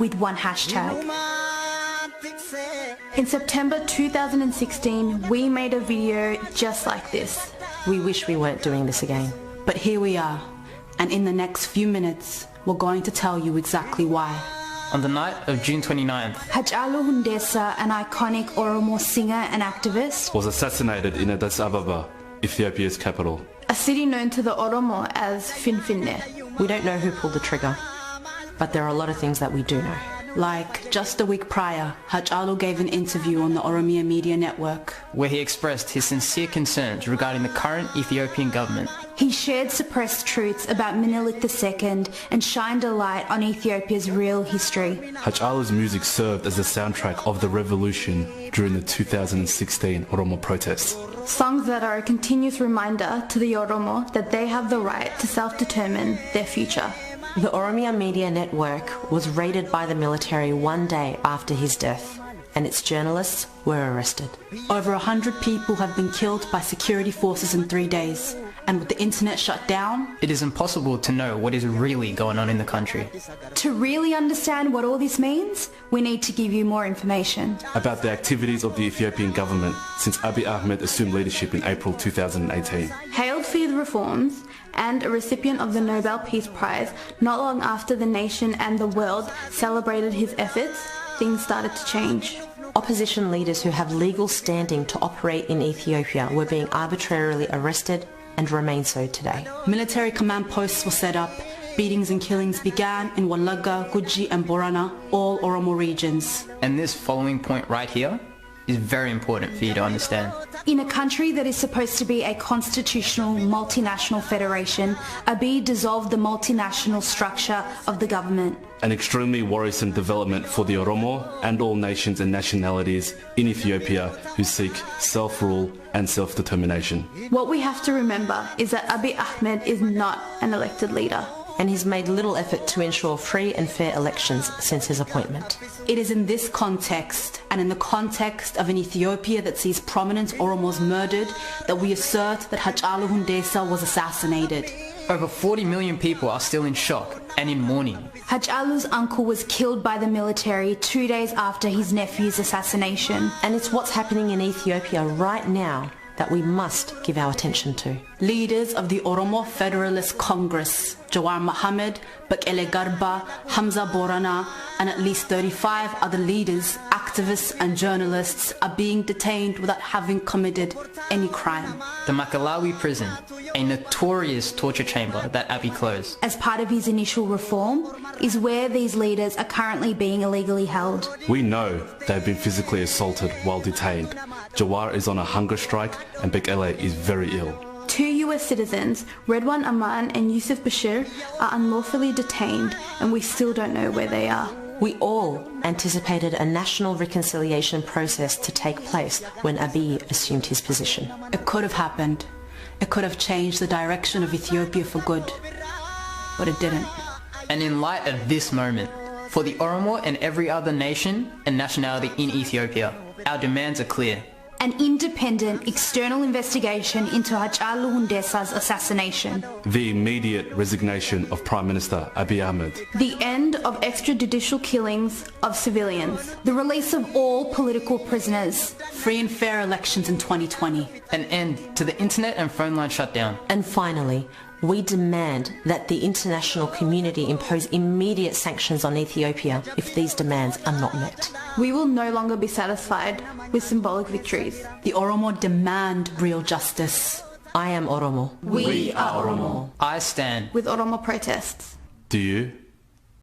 with one hashtag. In September 2016, we made a video just like this. We wish we weren't doing this again. But here we are, and in the next few minutes, we're going to tell you exactly why. On the night of June 29th, Hachalu Hundessa, an iconic Oromo singer and activist, was assassinated in Addis Ababa, Ethiopia's capital. a city known to the Oromo as Finfinne. We don't know who pulled the trigger, but there are a lot of things that we do know. Like, just a week prior, Hachalu gave an interview on the Oromo Media Network, where he expressed his sincere concerns regarding the current Ethiopian government. He shared suppressed truths about Menelik II and shined a light on Ethiopia's real history. Hachalu's music served as the soundtrack of the revolution during the 2016 Oromo Protest. Songs that are a continuous reminder to the Oromo that they have the right to self-determine their future. The Oromo Media Network was raided by the military one day after his death, and its journalists were arrested. Over 100 people have been killed by security forces in 3 days, and with the internet shut down, It is impossible to know what is really going on in the country. To really understand what all this means, we need to give you more information. About the activities of the Ethiopian government since Abiy Ahmed assumed leadership in April 2018. Hailed for his reforms and a recipient of the Nobel Peace Prize, not long after the nation and the world celebrated his efforts, things started to change. Opposition leaders who have legal standing to operate in Ethiopia were being arbitrarily arrested and remain so today. military command posts were set up, beatings and killings began in Walaga, Guji and Borana, all Oromo regions. And this following point right here is very important for you to understand. In a country that is supposed to be a constitutional multinational federation, Abiy dissolved the multinational structure of the government. An extremely worrisome development for the Oromo and all nations and nationalities in Ethiopia who seek self-rule and self-determination. What we have to remember is that Abiy Ahmed is not an elected leader. And he's made little effort to ensure free and fair elections since his appointment. It is in this context, and in the context of an Ethiopia that sees prominent Oromos murdered, that we assert that Hachalu Hundessa was assassinated. Over 40 million people are still in shock and in mourning. Hachalu's uncle was killed by the military 2 days after his nephew's assassination. And it's what's happening in Ethiopia right now that we must give our attention to. Leaders of the Oromo Federalist Congress, Jawar Mohammed, Bekele Garba, Hamza Borana, and at least 35 other leaders, activists and journalists are being detained without having committed any crime. The Makalawi prison, a notorious torture chamber that Abiy closed. As part of his initial reform, is where these leaders are currently being illegally held. We know they've been physically assaulted while detained. Jawar is on a hunger strike and Bekele is very ill. 2 US citizens, Redwan Aman and Yusuf Bashir, are unlawfully detained and we still don't know where they are. We all anticipated a national reconciliation process to take place when Abiy assumed his position. It could have happened. It could have changed the direction of Ethiopia for good. But it didn't. And in light of this moment, for the Oromo and every other nation and nationality in Ethiopia, our demands are clear. An independent external investigation into Hachalu Hundessa's assassination. The immediate resignation of Prime Minister Abiy Ahmed. The end of extrajudicial killings of civilians. The release of all political prisoners. Free and fair elections in 2020. An end to the internet and phone line shutdown. And finally, we demand that the international community impose immediate sanctions on Ethiopia if these demands are not met. We will no longer be satisfied with symbolic victories. The Oromo demand real justice. I am Oromo. We are Oromo. I stand With Oromo protests. Do you?